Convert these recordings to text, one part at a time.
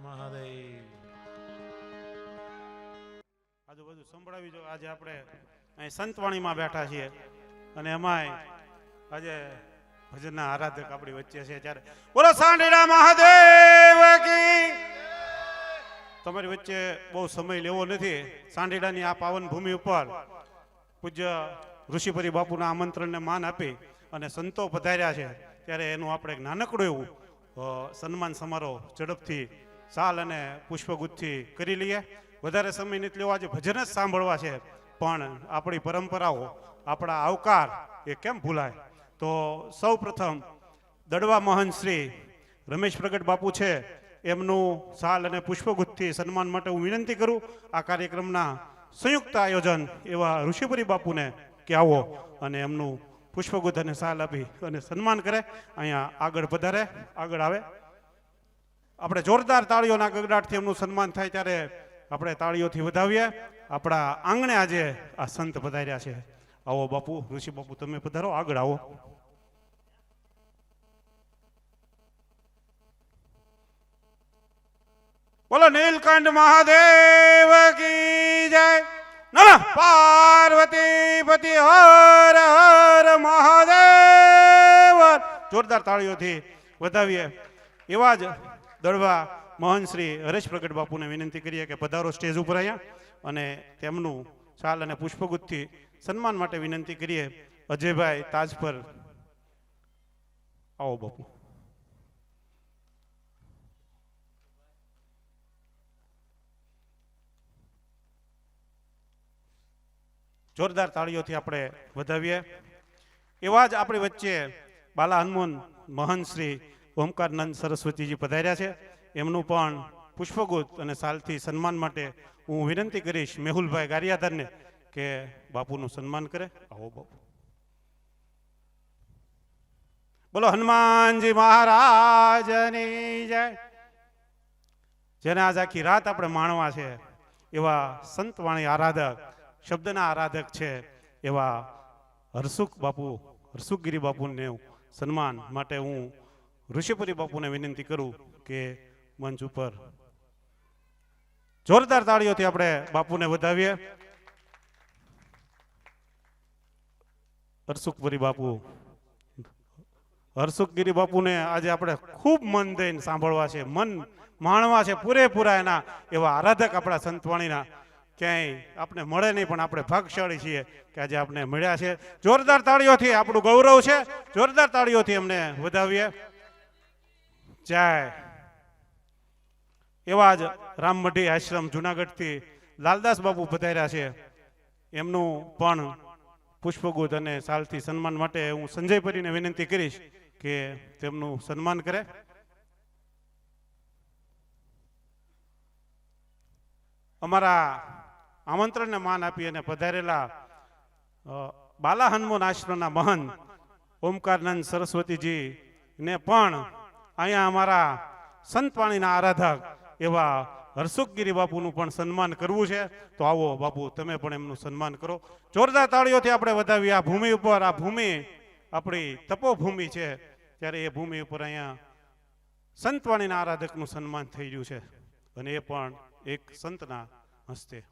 મહાદેવ આજુબાજુ સંભળાવી જો. આજે આપણે અહીં સંતવાણીમાં બેઠા છીએ અને એમાંય આજે ભજનના આરાધક આપણી વચ્ચે છે. ત્યારે બોલો સાંઢેડા મહાદેવ કી. તમારી વચ્ચે બહુ સમય લેવો નથી. સાંઢેડાની આ પાવન ભૂમિ ઉપર પૂજ્ય ઋષિપરી બાપુના આમંત્રણને માન આપી અને સંતો પધાર્યા છે. ત્યારે એનું આપણે એક નાનકડું એવું સન્માન સમારોહ ઝડપથી સાલ અને પુષ્પગુચ્છથી કરી લઈએ. વધારે સમય નથી લેવો. આજે ભજન જ સાંભળવા છે, પણ આપણી પરંપરાઓ, આપણા આવકાર એ કેમ ભૂલાય? તો સૌ પ્રથમ દડવા મહંત શ્રી રમેશ પ્રગટ બાપુ છે, એમનું સાલ અને પુષ્પગુચ્છથી સન્માન માટે હું વિનંતી કરું. આ કાર્યક્રમના સંયુક્ત આયોજન એવા ઋષિપરી બાપુને કે આવો અને એમનું પુષ્પગુચ્છ અને સાલ આપી અને સન્માન કરે. અહીંયા આગળ પધારે, આગળ આવે. આપણે જોરદાર તાળીઓના ગગડાટથી એમનું સન્માન થાય ત્યારે આપણે તાળીઓથી વધાવીએ. આપણા આંગણે આજે આ સંત પધાર્યા છે. આવો બાપુ, ઋષિ બાપુ તમે પધારો, આગળ આવો. બોલો નીલકંઠ મહાદેવ કી જય. નમઃ પાર્વતી પતિ હર હર મહાદેવ. જોરદાર તાળીઓથી વધાવીએ. એવા જ દડવા મહંત શ્રી હરેશ પ્રગટ બાપુને વિનંતી કરીએ કે પધારો સ્ટેજ ઉપર અહીંયા અને તેમનું શાલ અને પુષ્પગુચ્છથી સન્માન માટે વિનંતી કરીએ. અજયભાઈ તાજ પર આવો બાપુ. જોરદાર તાળીઓથી આપણે વધાવીએ. એવા જ આપણી વચ્ચે બાલા હનુમાન મહંત શ્રી ઓમકારનંદ સરસ્વતીજી પધાર્યા છે. એમનું પણ પુષ્પગુચ્છ અને સાલથી સન્માન માટે હું વિનંતી કરીશ મેહુલભાઈ ગારિયાધરને કે બાપુનું સન્માન કરે. આવો બાપુ. બોલો હનુમાનજી મહારાજની જય. જેને આજ આખી રાત આપણે માણવા છે એવા સંતવાણી આરાધક, શબ્દના આરાધક છે એવા હરસુખ બાપુ, હરસુખગીરી બાપુને સન્માન માટે હું ઋષિપરી બાપુને વિનંતી કરું કે મંચ ઉપર જોરદાર તાળીઓથી આપણે બાપુને વધાવીએ. હરસુખપુરી બાપુ, હરસુખગીરી બાપુને આજે આપણે ખૂબ મન દઈને સાંભળવા છે, મન માણવા છે પૂરેપૂરા એના. એવા આરાધક આપણા સંતવાણીના ક્યાંય આપણે મળે નહીં, પણ આપણે ભાગશાળી છીએ કે આજે આપણે મળ્યા છે. જોરદાર તાળીઓથી આપણું ગૌરવ છે. જોરદાર તાળીઓથી અમને વધાવીએ. જય. એવા જ રામમઢી આશ્રમ જુનાગઢથી લાલદાસ બાપુ પધાર્યા છે. એમનું પણ પુષ્પગુચ્છ અને સાલથી સન્માન માટે હું સંજય પરીને વિનંતી કરીશ કે તેમનું સન્માન કરે. અમારા આમંત્રણને માન આપી અને પધારેલા બાલા હનુમાન આશ્રમના મહંત ઓમકારનંદ સરસ્વતીજી ને પણ અહીંયા અમારા સંતવાણીના આરાધક એવા હરસુખગીરી બાપુનું પણ સન્માન કરવું છે. તો આવો બાપુ, તમે પણ એમનું સન્માન કરો. જોરદાર તાળીઓથી આપણે વધાવીએ. આ ભૂમિ ઉપર, આ ભૂમિ આપણી તપોભૂમિ છે, ત્યારે એ ભૂમિ ઉપર અહીંયા સંતવાણીના આરાધકનું સન્માન થઈ રહ્યું છે અને એ પણ એક સંતના હસ્તે.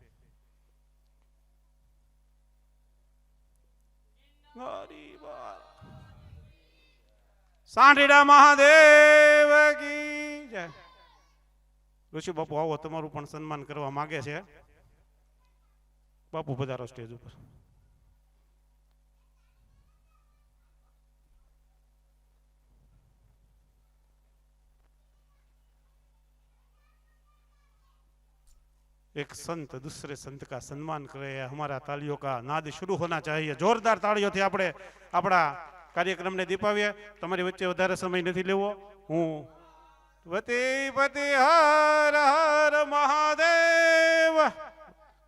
સાંઢેડા મહાદેવ કી જય. ઋષિ બાપુ આવો, તમારું પણ સન્માન કરવા માંગે છે. બાપુ પધારો સ્ટેજ ઉપર. एक संत दूसरे संत का सम्मान करे, हमारा तालियों का नाद शुरू होना चाहिए. जोरदार तालियों थी આપણે આપણા કાર્યક્રમને દીપાવીએ. તમારી વચ્ચે વધારે સમય નથી લેવો. હું વતી પતિ હર હર મહાદેવ.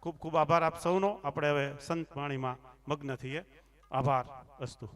ખૂબ ખૂબ આભાર આપ સૌનો. આપણે હવે સંત વાણીમાં મગ્ન થઈએ. આભાર. અસ્તુ.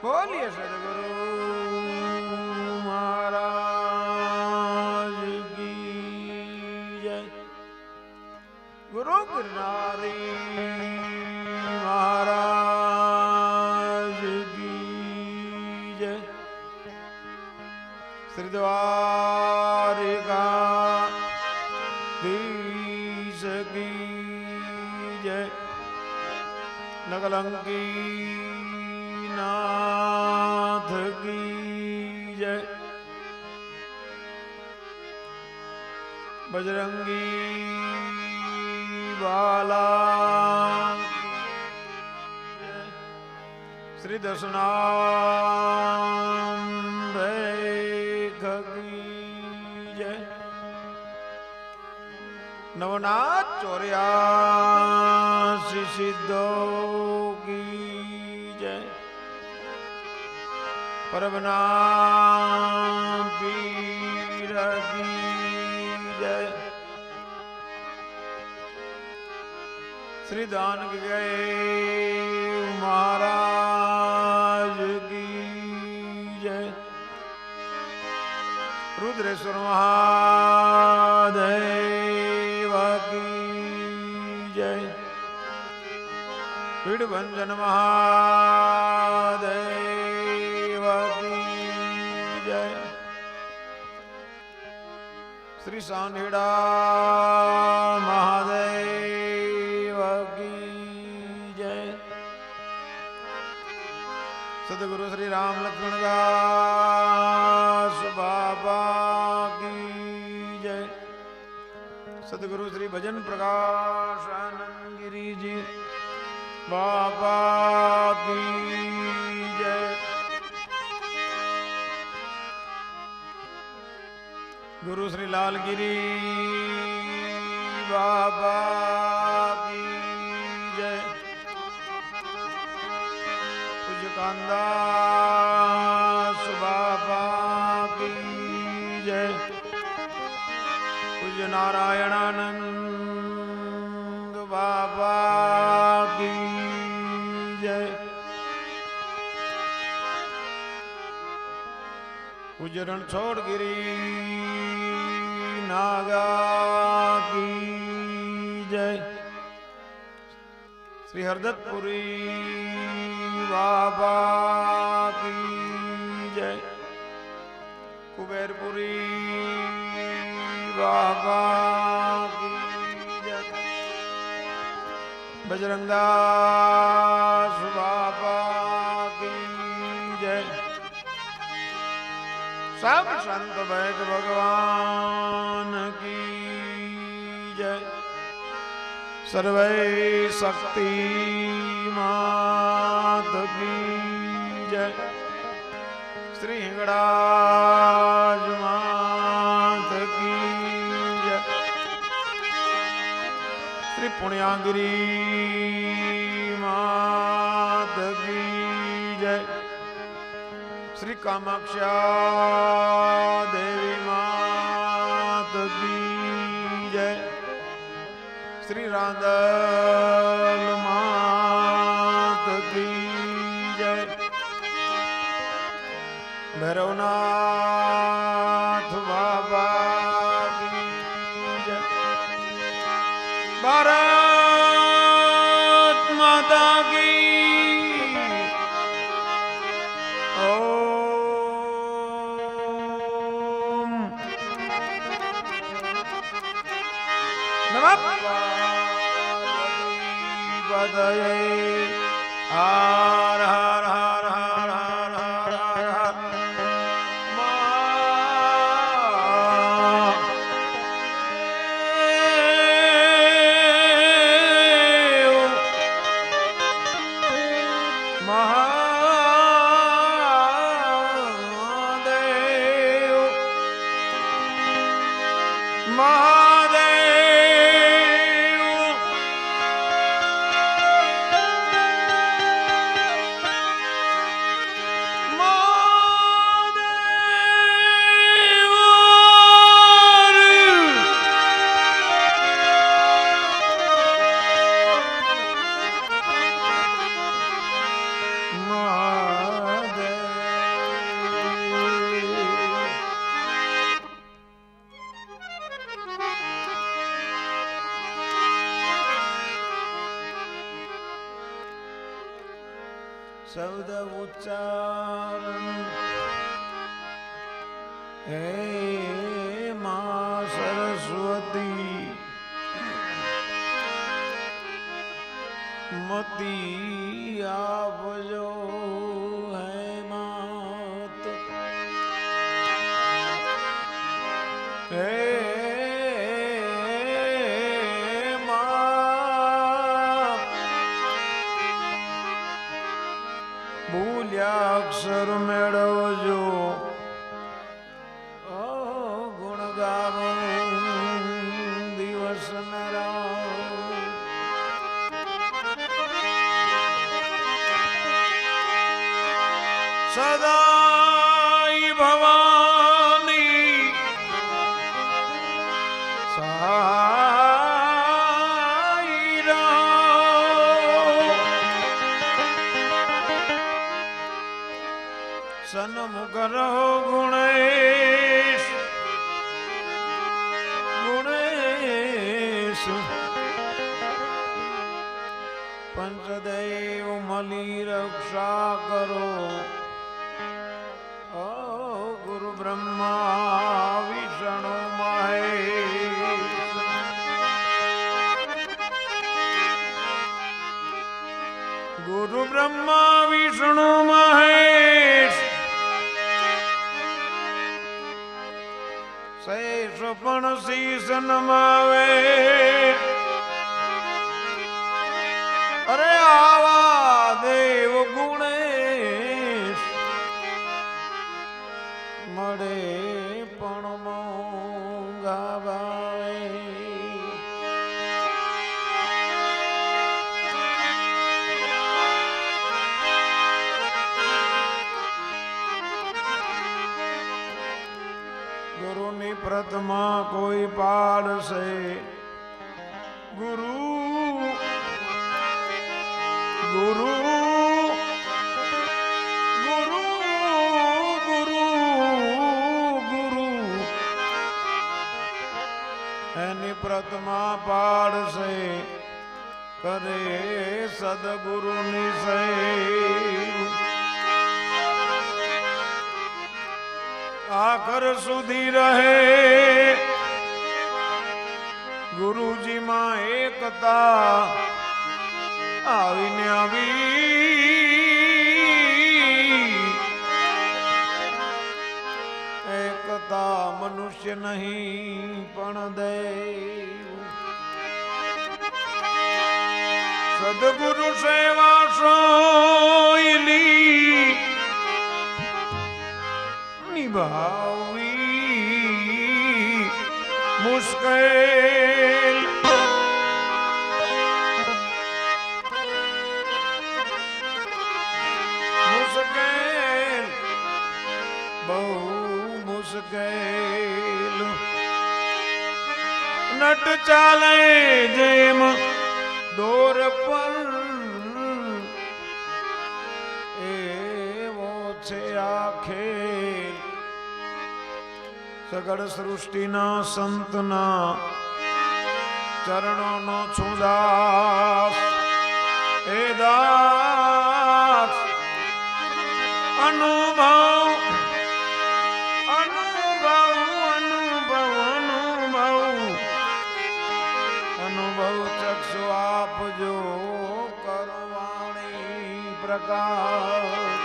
બોલીએ સદગુરુ મહારાજ કી જય. ગુરુ ગિરનારી મહારાજ કી જય. શ્રી દ્વારિકા ધીશ કી જય. નગલંકી नाथ की जय. बजरंगी बाला श्री दर्शनाम की जय. नवनाथ चौरासी सिद्धों की जय. परमनाम पीर की जय. श्री दान गए महाराज की जय. रुद्रेश्वर महादेव की जय. पीड़भंजन महादेव जय. श्री सांढेड़ा महादेव की जय. सदगुरु श्री राम लक्ष्मण दास बाबा की जय. सदगुरु श्री भजन प्रकाश आनंद गिरी जी बाबा की जय. गुरु श्री लालगिरी बाबा की जय. पूज्य कांदास बाबा की जय. पूज्य नारायणानंद बाबा की जय. पूज्य रणछोड़ गिरी नागा की जय. श्री हरदत्तपुरी बाबा की जय. कुबेरपुरी बाबा की जय. बजरंगदास बाबा की जय. सब संत वैद भगवान की जय. सर्वे शक्ति मात की जय. श्री हिंगड़ाज मात की जय. श्री पुण्यागिरी मात की जय. श्री कामाक्षा देवी मात की जय. श्री रांदल मात की जय. भैरवनाथ बाबा की जय. भारत माता की हर हर हर हर हर हर हर महादेव महादेव શબ્દ ઉચ્ચારણ હે માં સરસ્વતી મતી આપજો હે માત હે અક્ષર મેળવજો ગુણ ગાવો દિવસ સદાઈ ભવાની સહાય સન્મુખ રહો ગુણેશ ગુણેશ પંચદેવ મળી રક્ષા કરો ગુરુ બ્રહ્મા વિષ્ણુ મહેશ ગુરુ બ્રહ્મા વિષ્ણુ મહેશ શેષ પણ શીશ નમાવે અરે આવા દેવ ગુણેશ મળે પણ મોંઘા ભાવે ગુરુની પ્રથમા કોઈ પાડશે ગુરુ ગુરુ ગુરુ ગુરુ ગુરુ એની પ્રથમા પાડશે કરે સદગુરુની સેવ આખર સુધી રહે ગુરુજી માં એકતા આવીને આવી એકતા મનુષ્ય નહીં પણ દેવ સદગુરુ સેવા સોયલી નિભાવી મુશ્કેલ મુશ્કેલ બહુ મુશ્કેલ નટ ચાલે જેમ દોર પર એવો છે આ ખેલ સગળ સૃષ્ટિના સંતના ચરણોનો છુદાસ એ દાસ અનુભવ અનુભવ અનુભવ અનુભવ અનુભવ ચક્ષુ આપજો કરવાણી પ્રકાશ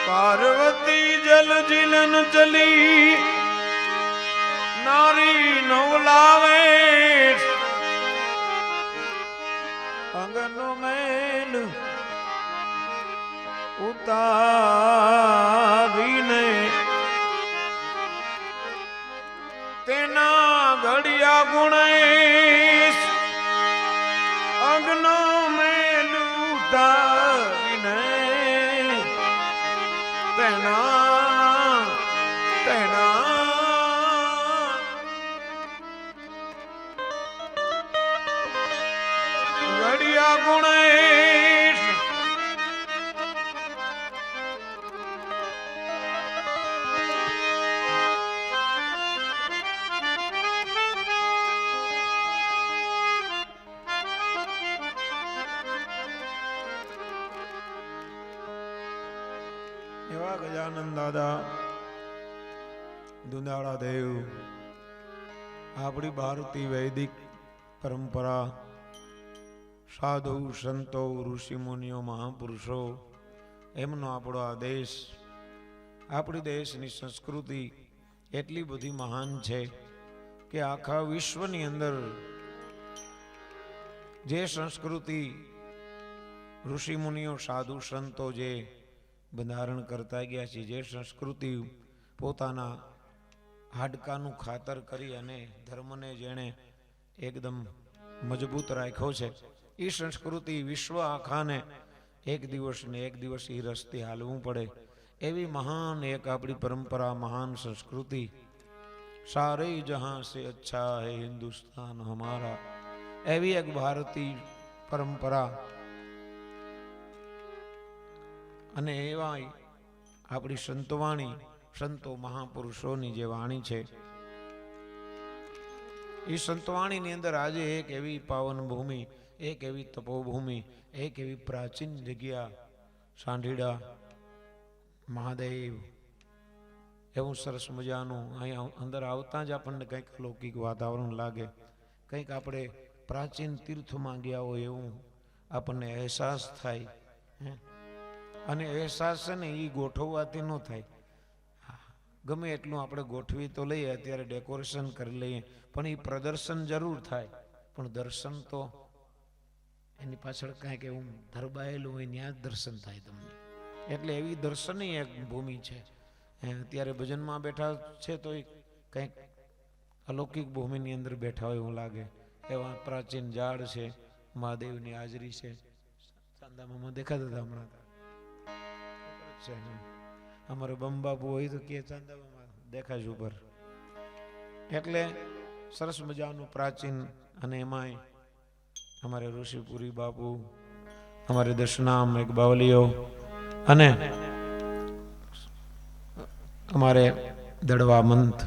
પાર્વતી જલ જીલન ચલી નારી નવલાવે અંગનો મેલ ઉતારીને તેના ઘડિયા ગુણેશ અંગનો મેલ ઉતારીને તેના તેના ગડિયા ગુણેશ એવા ગજાનંદ દાદા દુંદાળા દેવ આપણી ભારતીય વૈદિક પરંપરા સાધુ સંતો ઋષિ મુનિઓ મહાપુરુષો એમનો આપણો આ દેશ આપણી દેશની સંસ્કૃતિ એટલી બધી મહાન છે કે આખા વિશ્વની અંદર જે સંસ્કૃતિ ઋષિ મુનિઓ સાધુ સંતો જે બંધારણ કરતા ગયા છે, જે સંસ્કૃતિ પોતાના હાડકાનું ખાતર કરી અને ધર્મને જેણે એકદમ મજબૂત રાખ્યો છે, એ સંસ્કૃતિ વિશ્વ આખાને એક દિવસ એ રસ્તે હાલવું પડે એવી મહાન એક આપણી પરંપરા, મહાન સંસ્કૃતિ. સારે જહાં સે અચ્છા હૈ હિન્દુસ્તાન હમારા, એવી એક ભારતીય પરંપરા અને એવા આપણી સંતવાણી, સંતો મહાપુરુષોની જે વાણી છે, એ સંતવાણીની અંદર આજે એક એવી પાવન ભૂમિ, એક એવી તપોભૂમિ, એક એવી પ્રાચીન જગ્યા સાંઢીડા મહાદેવ, એવું સરસ મજાનું અહીંયા અંદર આવતા જ આપણને કંઈક લૌકિક વાતાવરણ લાગે, કંઈક આપણે પ્રાચીન તીર્થમાં ગયા હોય એવું આપણને અહેસાસ થાય. અને અહેસાસ છે ને એ ગોઠવવાથી ન થાય. ગમે એટલું આપણે ગોઠવી તો લઈએ, અત્યારે ડેકોરેશન કરી લઈએ, પણ એ પ્રદર્શન જરૂર થાય, પણ દર્શન તો એની પાછળ કાંઈક એવું ધરબાયેલું હોય, ત્યાં જ દર્શન થાય તમને. એટલે એવી દર્શનની એક ભૂમિ છે. અત્યારે ભજનમાં બેઠા છે તો એ કંઈક અલૌકિક ભૂમિની અંદર બેઠા હોય એવું લાગે. એવા પ્રાચીન ઝાડ છે, મહાદેવની હાજરી છે. ચાંદામાં દેખાતા હતા હમણાં છે. અમારે બંબાપુ હોય તો કે ચાંદામાં દેખાય ઉપર. એટલે સરસ મજાનું પ્રાચીન, અને એમાંય અમારે ઋષિપુરી બાપુ, અમારે દશનામ એક બાવલીઓ, અને અમારે દડવા મંત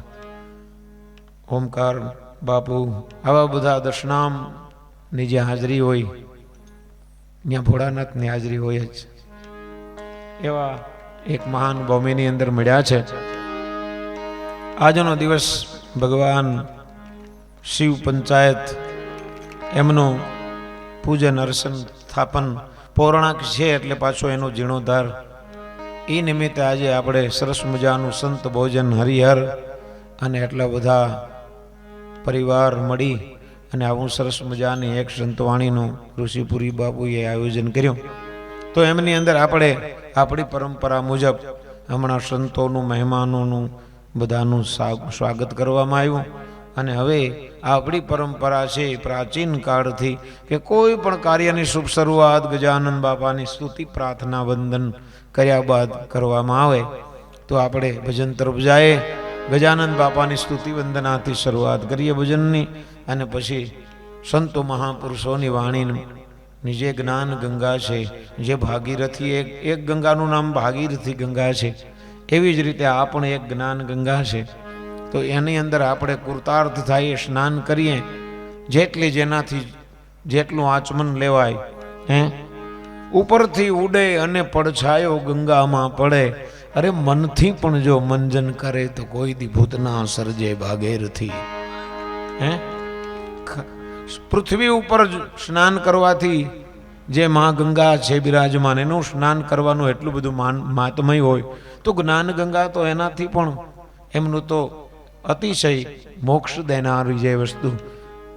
ઓમકાર બાપુ, આવા બધા દશનામ ની જે હાજરી હોય ત્યાં ભોળાનાથની હાજરી હોય જ. એવા એક મહાન ભૂમિની અંદર મળ્યા છે. આજનો દિવસ ભગવાન શિવ પંચાયત એમનું પૂજન અર્ચન સ્થાપન પૌરાણિક છે, એટલે પાછો એનો જીર્ણોદ્ધાર. એ નિમિત્તે આજે આપણે સરસ મજાનું સંત ભોજન હરિહર અને એટલા બધા પરિવાર મળી અને આવું સરસ મજાની એક સંતવાણીનું ઋષિપુરી બાપુએ આયોજન કર્યું. તો એમની અંદર આપણે આપણી પરંપરા મુજબ હમણાં સંતોનું, મહેમાનોનું બધાનું સ્વાગત કરવામાં આવ્યું. અને હવે આપણી પરંપરા છે પ્રાચીન કાળથી કે કોઈ પણ કાર્યની શુભ શરૂઆત ગજાનંદ બાપાની સ્તુતિ, પ્રાર્થના, વંદન કર્યા બાદ કરવામાં આવે તો આપણે ભજન તરફ જાય. ગજાનંદ બાપાની સ્તુતિ વંદનાથી શરૂઆત કરીએ ભજનની, અને પછી સંતો મહાપુરુષોની વાણીની જે જ્ઞાન ગંગા છે, જે ભાગીરથી, એક ગંગાનું નામ ભાગીરથી ગંગા છે, એવી જ રીતે આ પણ એક જ્ઞાન ગંગા છે. તો એની અંદર આપણે કૃતાર્થ થાય, સ્નાન કરીએ, જેનાથી જેટલું આચમન લેવાય. ઉપરથી ઉડે અને પડછાયો ગંગામાં પડે, અરે મનથી પણ જો મંજન કરે તો કોઈ દી ભૂતના સર્જે ભાગેરથી. પૃથ્વી ઉપર સ્નાન કરવાથી જે મા ગંગા છે બિરાજમાન, એનું સ્નાન કરવાનું એટલું બધું મહાત્મય હોય, તો જ્ઞાન ગંગા તો એનાથી પણ એમનું તો અતિશય મોક્ષ દેનારી જે વસ્તુ,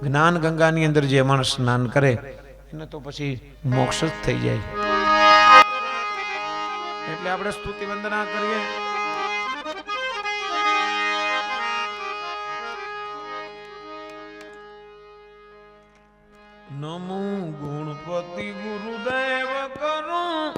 જ્ઞાન ગંગાની અંદર જે માણસ સ્નાન કરે એને તો પછી મોક્ષ જ થઈ જાય. એટલે આપણે સ્તુતિ વંદના કરીએ. નમો ગુણપતિ ગુરુદેવ કરું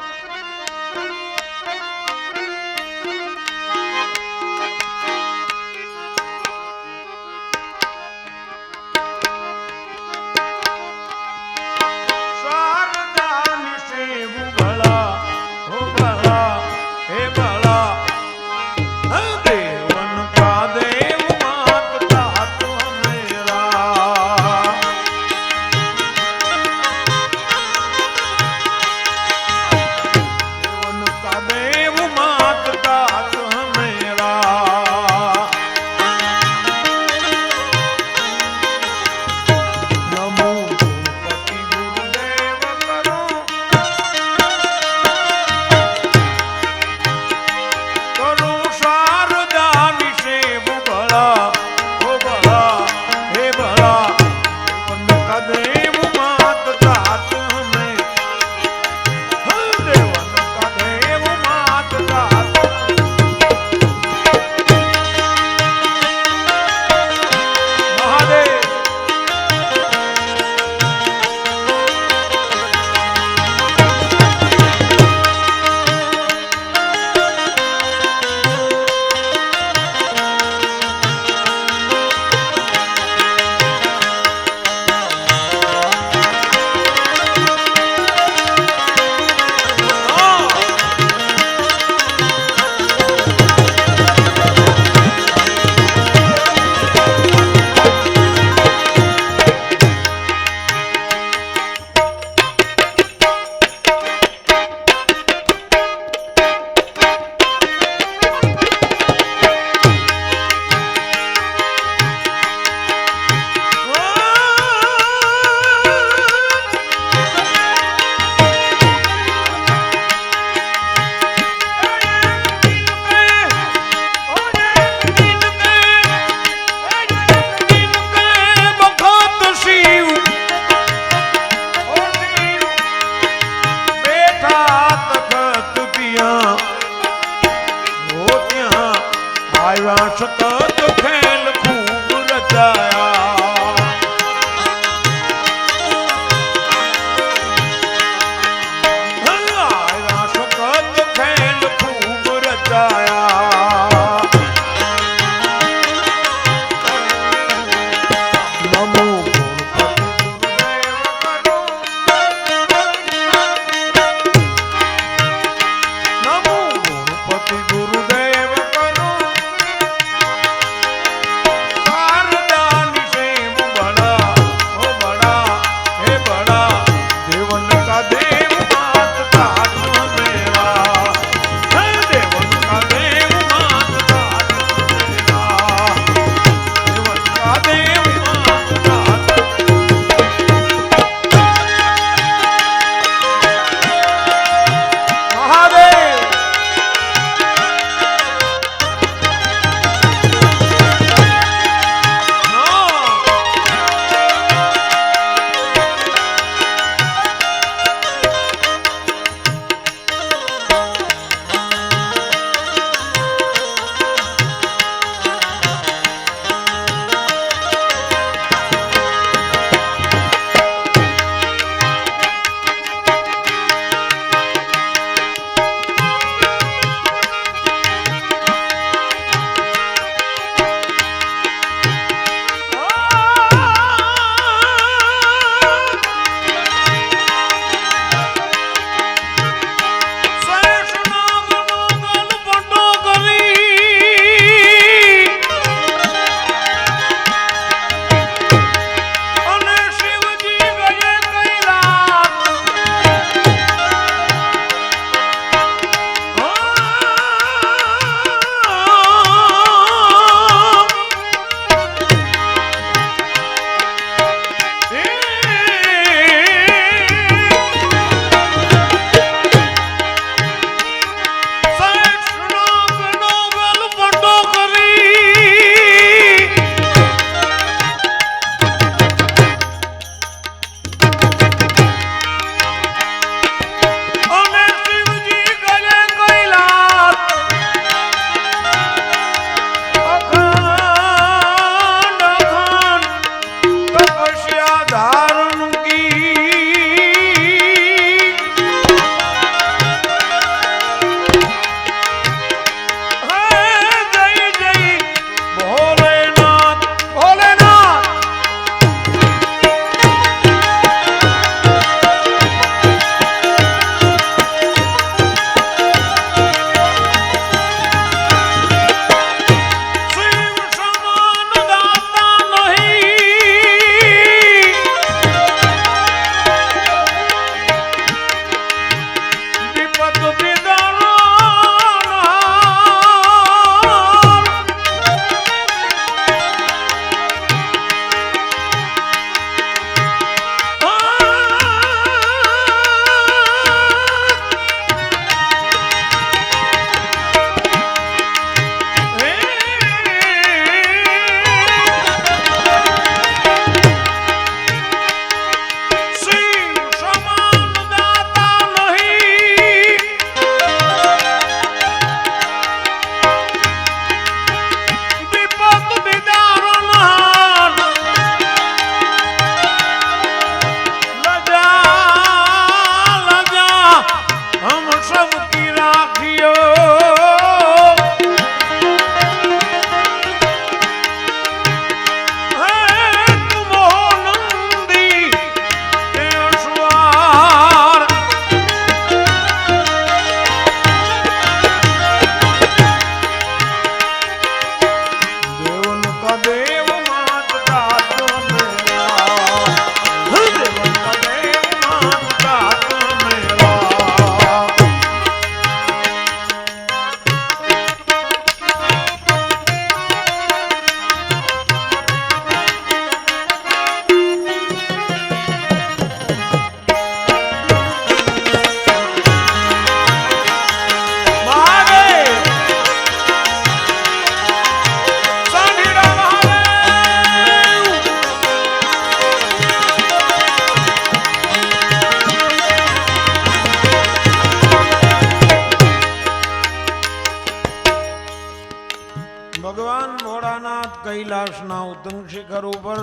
કૈલાસના ઉત્તંગ શિખર ઉપર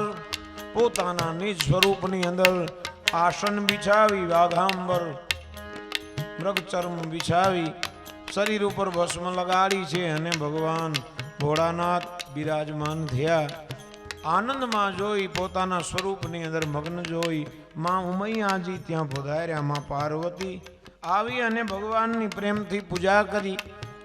પોતાના નિજ સ્વરૂપની અંદર આસન બિછાવી વાઘાંબર મૃગચર્મ બિછાવી શરીર ઉપર ભસ્મ લગાડી છે અને ભગવાન ભોળાનાથ બિરાજમાન થયા. આનંદમાં જોઈ પોતાના સ્વરૂપની અંદર મગ્ન જોઈ માં ઉમૈયાજી ત્યાં પધાર્યા. માં પાર્વતી આવી અને ભગવાનની પ્રેમથી પૂજા કરી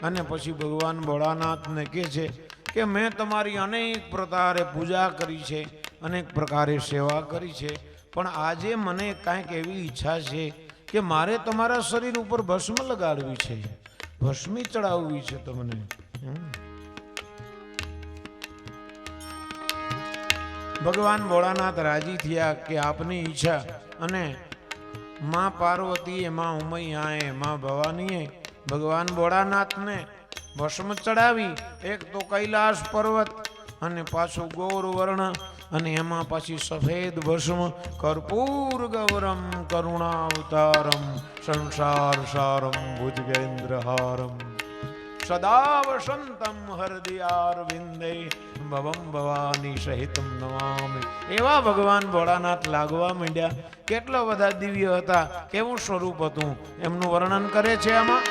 અને પછી ભગવાન ભોળાનાથને કહે છે કે મેં તમારી અનેક પ્રકારે પૂજા કરી છે, અનેક પ્રકારે સેવા કરી છે, પણ આજે મને કાંઈક એવી ઈચ્છા છે કે મારે તમારા શરીર ઉપર ભસ્મ લગાડવી છે, ભસ્મી ચડાવવી છે તમને. ભગવાન ભોળાનાથ રાજી થયા કે આપની ઈચ્છા. અને માં પાર્વતીએ, માં ઉમૈયાએ, માં ભવાનીએ ભગવાન ભોળાનાથને ભસ્મ ચડાવી. એક તો કૈલાસ પર્વત અને પાછું ગૌર વર્ણ અને એમાં પાછી સફેદ ભસ્મ. કર્પૂર ગૌરમ કરુણાવતારમ સંસાર સારમ ભુજગેન્દ્રહારમ સદા વસંતમ હૃદયારવિંદે ભવમ ભવાની સહિતમ નમામિ. એવા ભગવાન ભોળાનાથ લાગવા માંડ્યા. કેટલા બધા દિવ્ય હતા, કેવું સ્વરૂપ હતું એમનું વર્ણન કરે છે આમાં.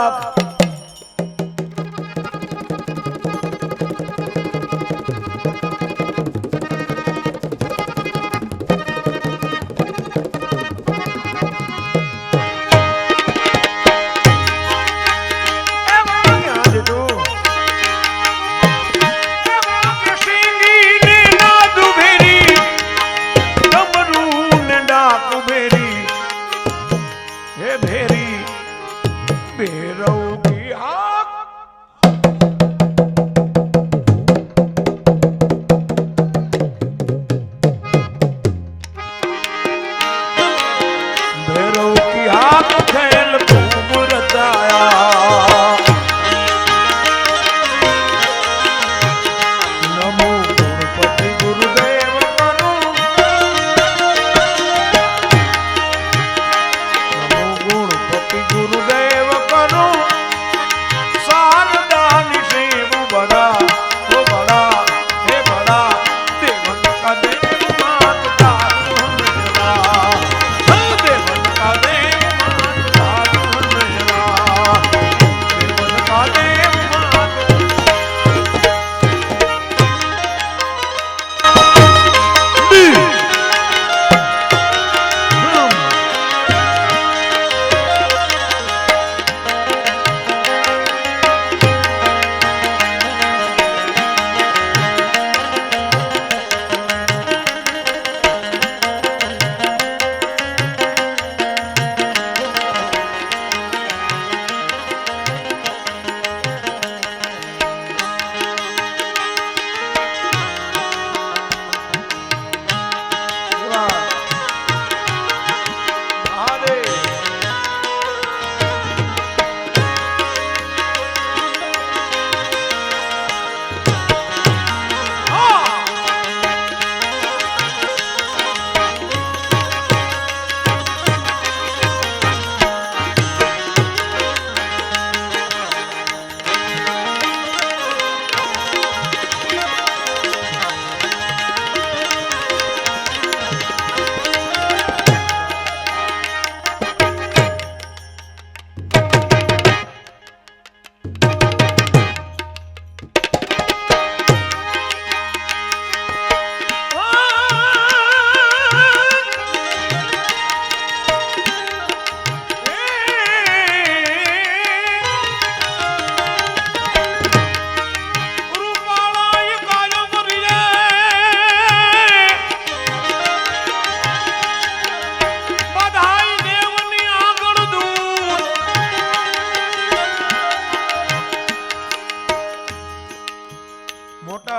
રાખ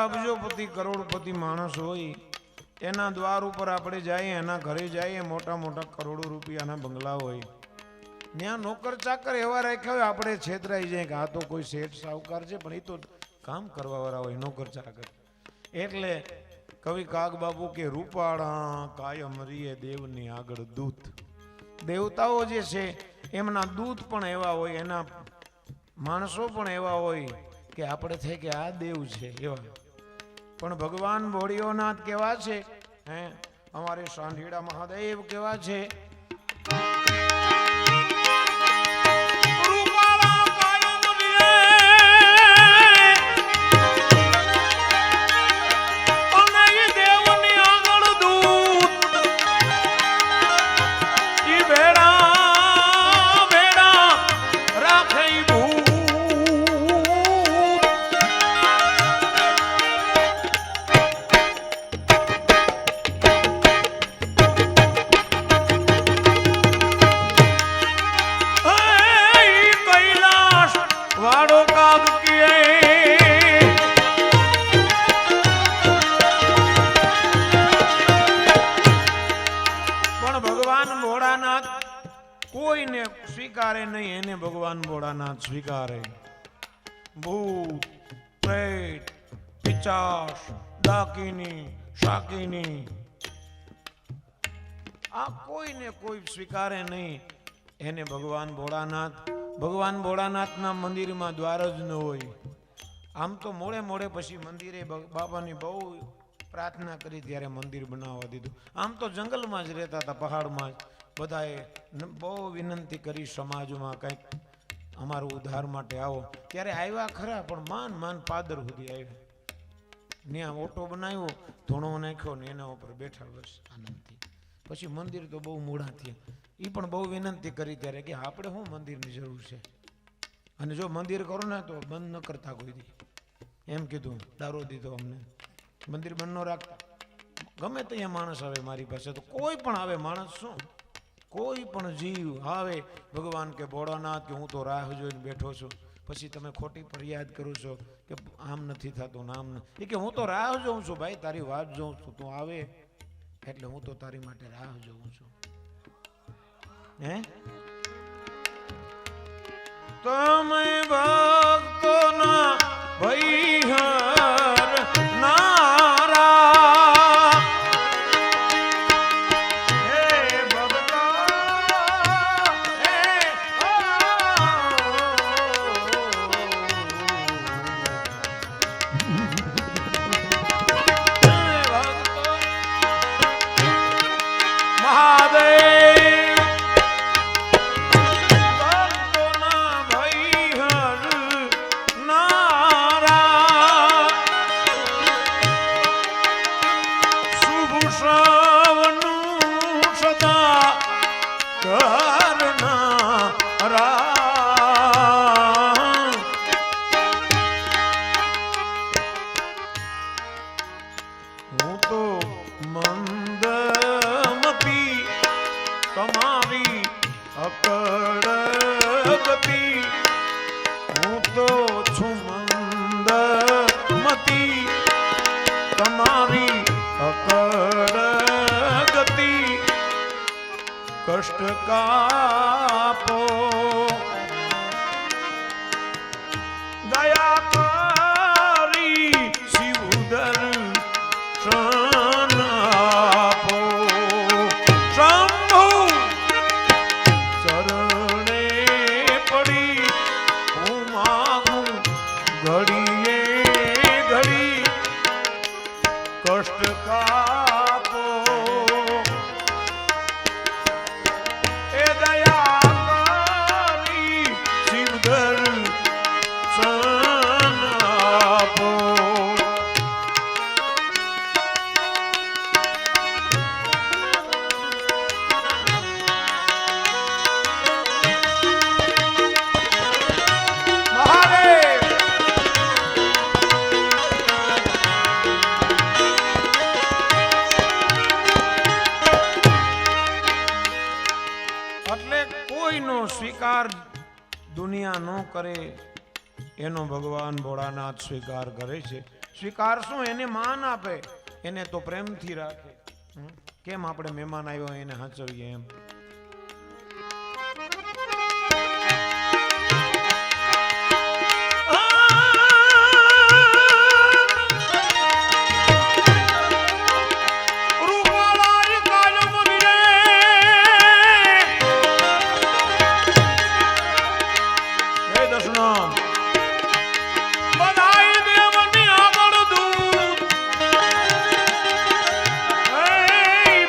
અબજોપતિ કરોડપતિ માણસ હોય એના દ્વાર ઉપર આપણે જઈએ, એના ઘરે જઈએ, મોટા મોટા કરોડો રૂપિયાના બંગલા હોય, ત્યાં નોકર ચાકર એવા રાખ્યા હોય, આપણે છેતરાઈ જાય કે આ તો કોઈ શેઠ સાહુકાર છે, પણ એ તો કામ કરવા વાળા હોય નોકર ચાકર. એટલે કવિ કાગબાબુ કે રૂપાળા કાયમ રીએ દેવની આગળ દૂત. દેવતાઓ જે છે એમના દૂત પણ એવા હોય, એના માણસો પણ એવા હોય કે આપણે થાય કે આ દેવ છે એવા. પણ ભગવાન ભોળિયોનાથ કેવા છે, હે અમારે સાંઢીડા મહાદેવ કેવા છે. કોઈને સ્વીકારે નહીં, એને ભગવાન ભોળાનાથ સ્વીકારે. ભૂત પ્રેત પિચાસ ડાકીની શાકીની આ કોઈને કોઈ સ્વીકારે નહીં, એને ભગવાન ભોળાનાથ. ભગવાન ભોળાનાથના મંદિરમાં દ્વાર જ ન હોય. આમ તો મોડે મોડે પછી મંદિરે બાબાની બહુ પ્રાર્થના કરી ત્યારે મંદિર બનાવવા દીધું. આમ તો જંગલમાં જ રહેતા હતા, પહાડમાં જ. બધાએ બહુ વિનંતી કરી સમાજમાં કંઈક અમારું ઉદ્ધાર માટે આવો. ત્યારે આવ્યા ખરા, પણ માન પાદર સુધી આવ્યા. ત્યાં ઓટો બનાવ્યો, ધૂણો નાખ્યો ને એના ઉપર બેઠા બસ આનંદથી. પછી મંદિર તો બહુ મૂળા થયા. એ પણ બહુ વિનંતી કરી ત્યારે કે આપણે શું મંદિરની જરૂર છે, અને જો મંદિર કરો ને તો બંધ ન કરતા કોઈ દી, એમ કીધું. દારો દીધો અમને, મંદિર બંધ ન રાખતા. ગમે ત્યાં માણસ આવે મારી પાસે, તો કોઈ પણ આવે માણસ, શું કોઈ પણ જીવ આવે, ભગવાન કે ભોળાનાથ કે હું તો રાહ જોઈને બેઠો છું. પછી તમે ખોટી ફરિયાદ કરો છો કે આમ નથી થતું ને આમ એ કે હું તો રાહ જોઉં છું ભાઈ, તારી વાત જોઉં છું, તું આવે એટલે હું તો તારી માટે રાહ જોઉં છું. હે તમે ભક્તોના ભૈહર નારા, હે ભગતા હે મહાદેવ ભક્તોના ભૈહર નારા, શુભ શ્રવણનું સદા કરનારા. હું તો મંદમતી તમારી અકળ ગતિ, હું તો છું મંદમતી તમારી અકળ ગતિ. કષ્ટ કાપો દયા કરી શિવદર આપો. શંભુ ચરણે પડી હું માગું ઘડીએ ઘડી, કષ્ટ કાપો એ દયા કરી શિવધર સન આપો. એટલે કોઈનો સ્વીકાર દુનિયા ન કરે એનો ભગવાન ભોળાનાથ સ્વીકાર કરે છે. સ્વીકાર શું, એને માન આપે, એને તો પ્રેમથી રાખે. કેમ આપણે મહેમાન આવ્યો એને હાચવીએ એમ.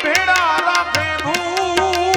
ભેડા રાખે ભૂ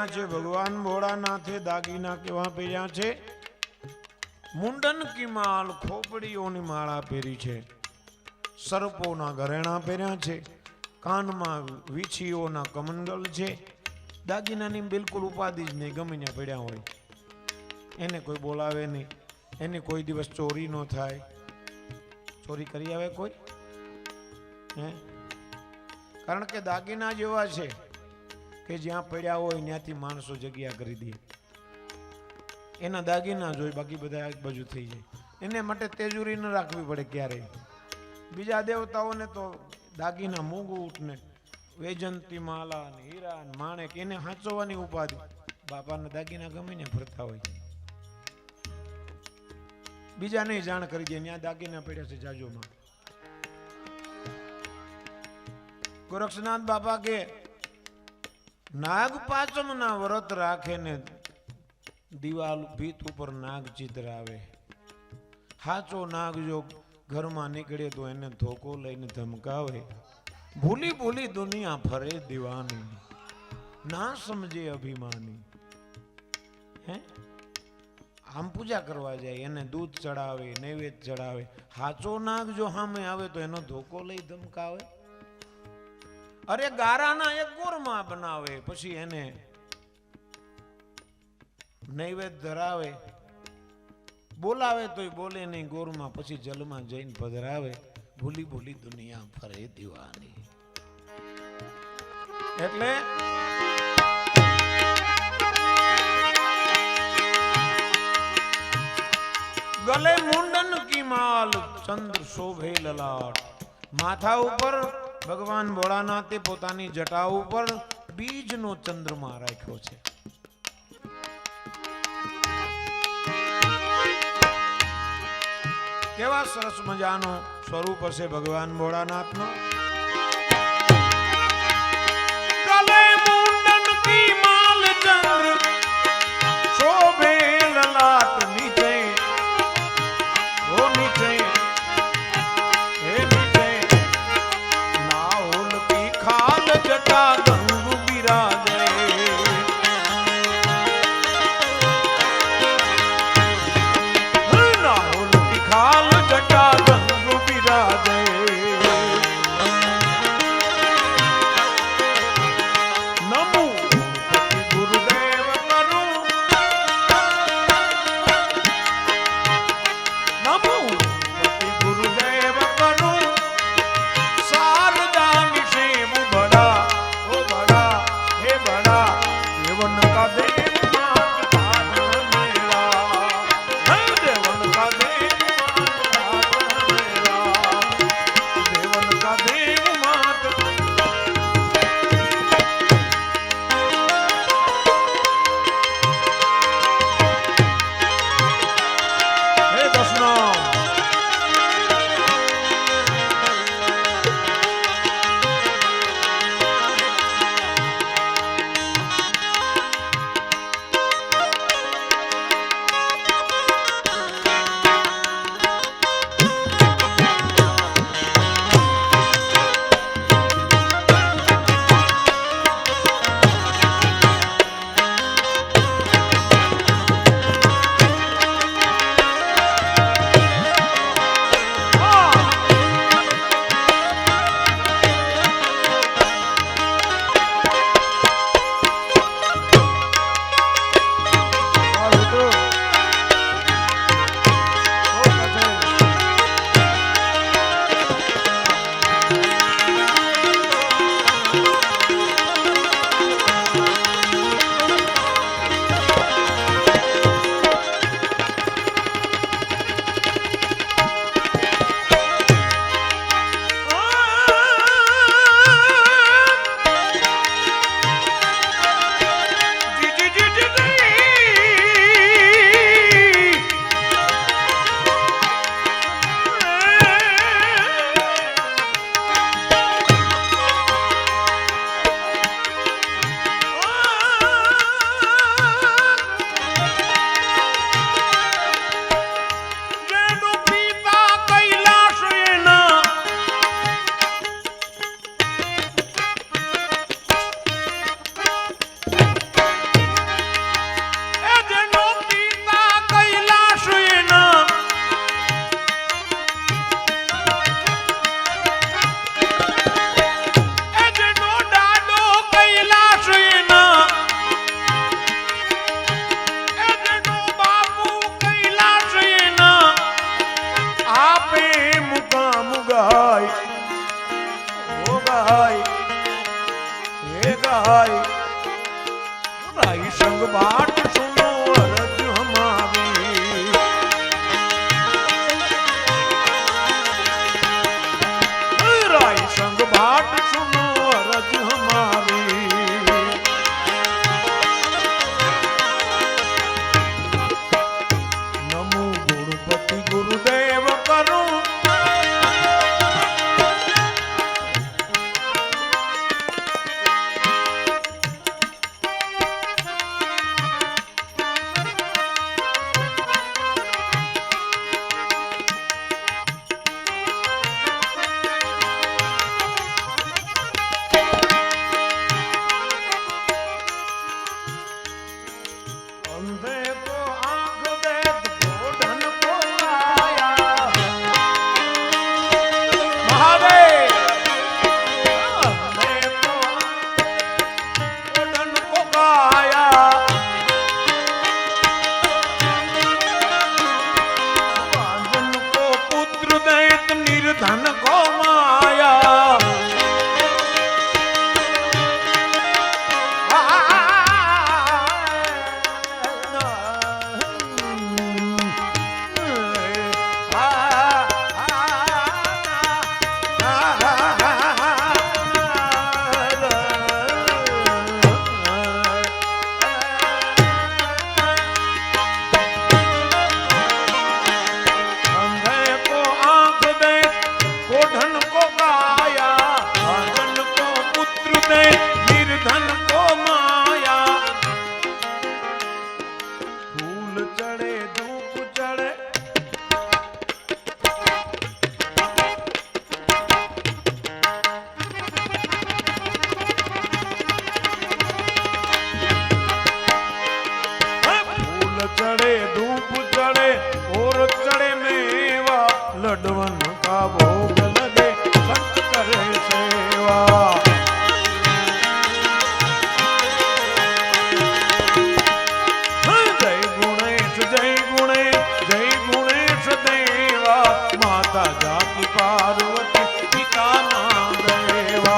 પહેર્યા છે ભગવાન ભોળાનાથે દાગીના કેવા પહેર્યા છે મુંડન કી માલ ખોપડીઓની માળા પહેરી છે સર્પોના ઘરેણા પહેર્યા છે કાનમાં વીછીઓના કમંડલ છે દાગીનાની બિલકુલ ઉપાધિ જ નહીં ગમે ત્યાં પડ્યા હોય એને કોઈ બોલાવે નહીં એની કોઈ દિવસ ચોરી ન થાય ચોરી કરી આવે કોઈ હે કારણ કે દાગીના જેવા છે કે જ્યાં પડ્યા હોય ત્યાંથી માણસો જગ્યા કરી દે એના દાગીના જોઈ બાકી બધા આજુબાજુ થઈ જાય એને માટે તેજુરી ન રાખવી પડે ક્યારેય બીજા દેવતાઓને તો દાગીના મુગુટ ને વૈજંતી માલા ને હીરા ને માણેક એને હાંચવવાની ઉપાધિ બાપાના દાગીના ગમે ને ફરતા હોય બીજા નહીં જાણ કરી દે ત્યાં દાગીના પડ્યા છે જાજોમાં ગોરક્ષનાથ બાપા કે નાગ પાંચમ ના વ્રત રાખે ને દિવાલ ભીત ઉપર નાગ ચિત્ર આવે હાચો નાગ જો ઘરમાં નીકળે તો એને ધોકો લઈને ધમકાવે ભૂલી ભૂલી દુનિયા ફરે દીવાની ના સમજે અભિમાની હે આમ પૂજા કરવા જાય એને દૂધ ચડાવે નૈવેદ્ય ચડાવે હાચો નાગ જો સામે આવે તો એનો ધોકો લઈ ધમકાવે અરે ગારાના એક ગોરમાં બનાવે પછી એને નૈવેદ્ય ધરાવે બોલાવે તોય બોલે નહીં ગોરમાં પછી જલમાં જઈને પધરાવે ભૂલી ભૂલી દુનિયા ફરે દીવાની એટલે ગલે મુંડન કી માલ ચંદ્ર શોભે લલાટ માથા ઉપર ભગવાન ભોળાનાથે પોતાની જટા ઉપર બીજનો ચંદ્રમા રાખ્યો છે કેવા સરસ મજાનો સ્વરૂપ હશે ભગવાન ભોળાનાથનો ગલે મુંડન કી માલ ચંદ્ર શોભે લલાટ નીચે ઓ નીચે હે નીચે નાઓલ કી ખાલ જટા ગંગુ બિરાજે નાઓલ કી ખાલ જટા ગંગુ બિરાજે નમો ગુરુદેવ કરું નમો ગુરુદેવ કરું શારદા નિષેમ બડા ઓ બડા હે બડા દેવન કા દેવ માત પાદ મેરા હે દેવન કા દેવ માત પાદ મેરા દેવન કા દેવ માત હે દસના भाट सुनो अरज हमारी। राय संग भाट सुनो अरज हमारी। नमो गुरुपति गुरुदेव करूं अंधे को आंख दे घोड़न को काया। महादेव अंधे को घोड़न को काया। बांधन को पुत्र दैत निर्धन को माया। अंधे को आंख दे कोढ़न को काया। बांधन को पुत्र दे निर्धन को माया। फूल चढ़े धूप चढ़े फूल चढ़े धूप चढ़े और चढ़े मेवा। लडवन का भोग लगे संत करे सेवा। जय गुणेश जय गुणेश जय गुणेश देवा। माता जाति पार्वती पिता महादेवा।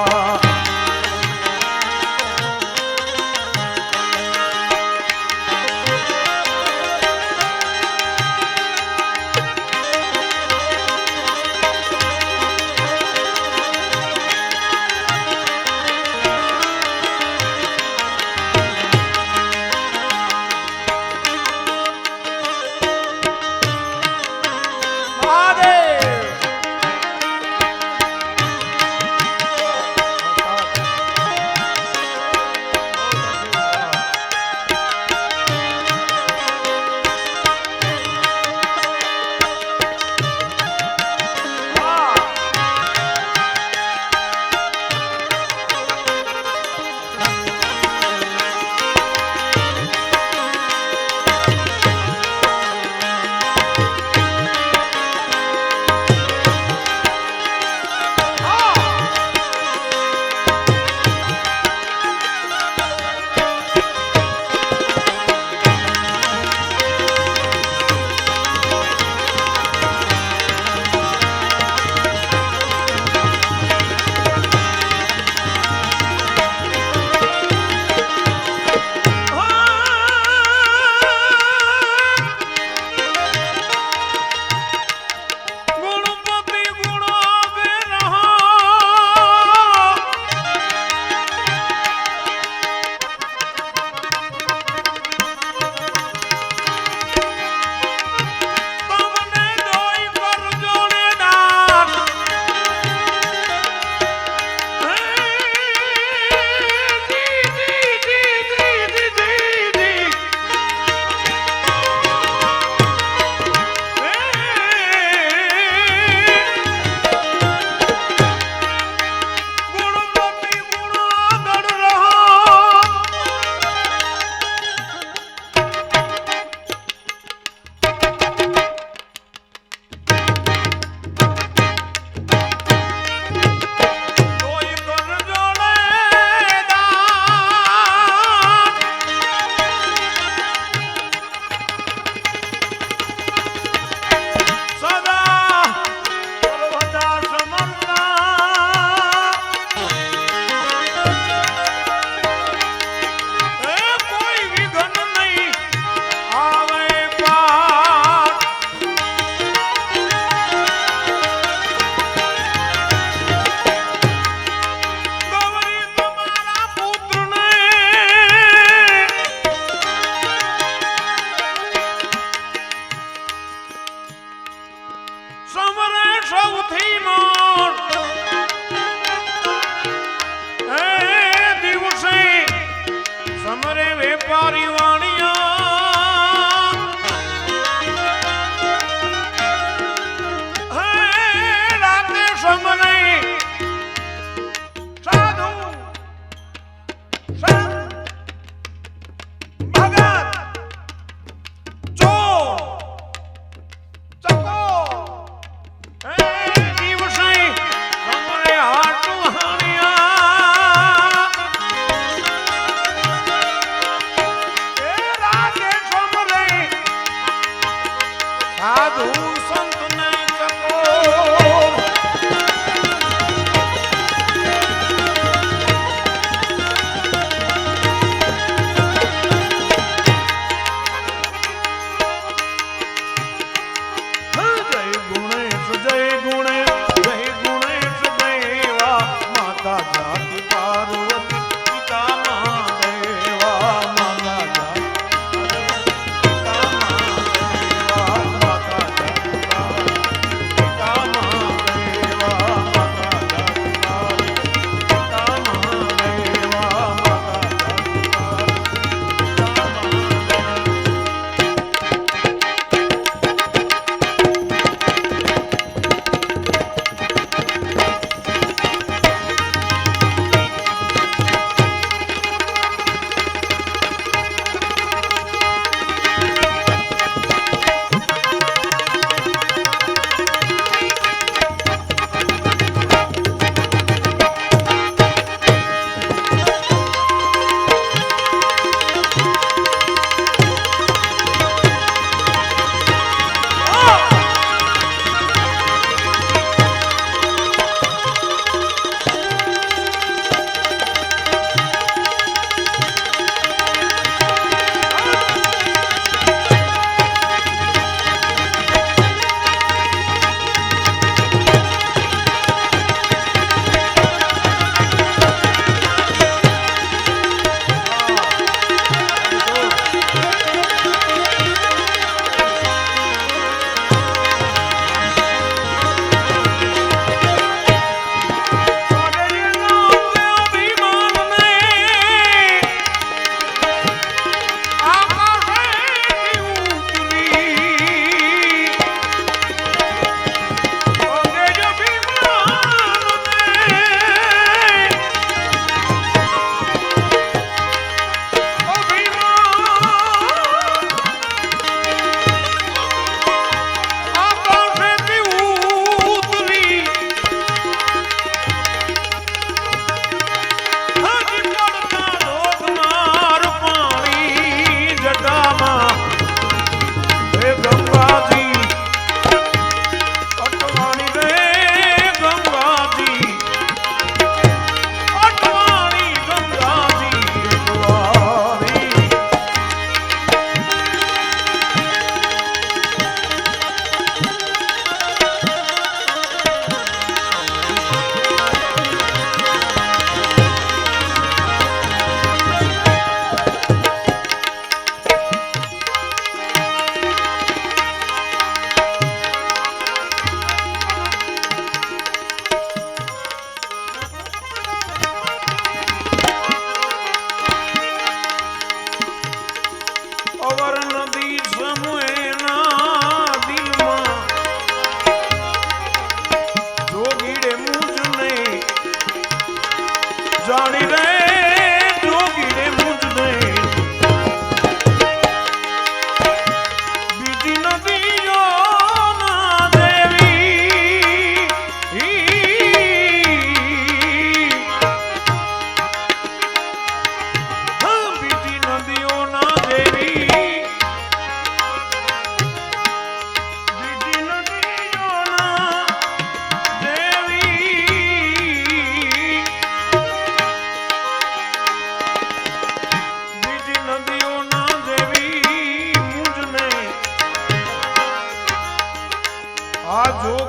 બાજુ